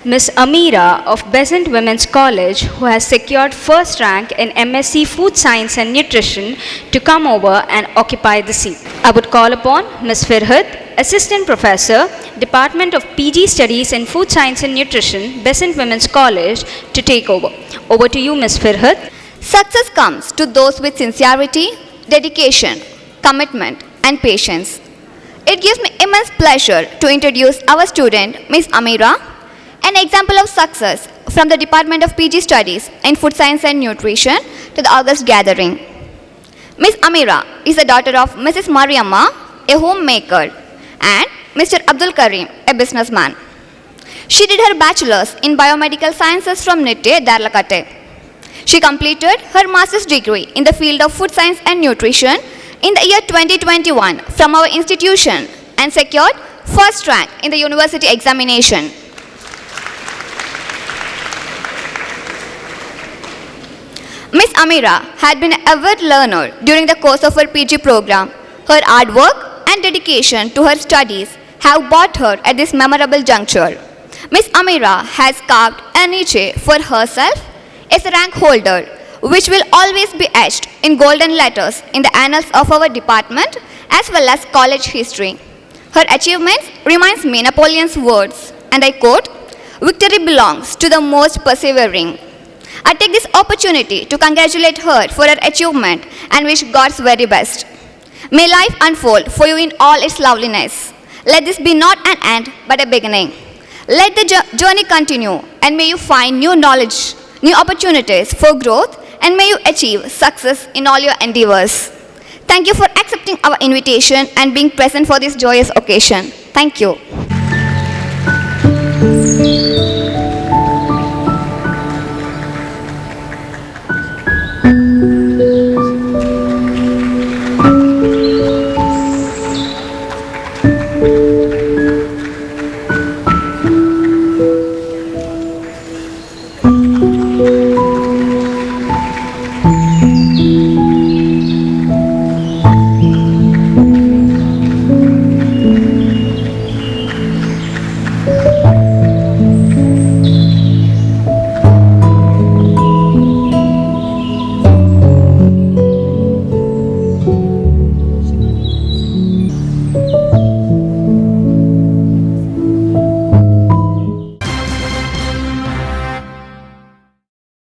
Ms. Amira of Besant Women's College, who has secured first rank in MSc Food Science and Nutrition, to come over and occupy the seat. I would call upon Ms. Firhat, Assistant Professor, Department of PG Studies in Food Science and Nutrition, Besant Women's College, to take over. Over to you, Ms. Firhat. Success comes to those with sincerity, dedication, commitment, and patience. It gives me immense pleasure to introduce our student, Ms. Amira, an example of success from the Department of PG Studies in Food Science and Nutrition to the August gathering. Ms. Amira is the daughter of Mrs. Mariamma, a homemaker, and Mr. Abdul Karim, a businessman. She did her bachelor's in biomedical sciences from NITTE, Darlakatte. She completed her master's degree in the field of food science and nutrition in the year 2021 from our institution and secured first rank in the university examination. Ms. Amira had been an avid learner during the course of her PG program. Her hard work and dedication to her studies have brought her at this memorable juncture. Ms. Amira has carved a niche for herself as a rank holder, which will always be etched in golden letters in the annals of our department as well as college history. Her achievements reminds me Napoleon's words, and I quote, "Victory belongs to the most persevering." I take this opportunity to congratulate her for her achievement and wish God's very best. May life unfold for you in all its loveliness. Let this be not an end but a beginning. Let the journey continue, and may you find new knowledge, new opportunities for growth, and may you achieve success in all your endeavors. Thank you for accepting our invitation and being present for this joyous occasion. Thank you.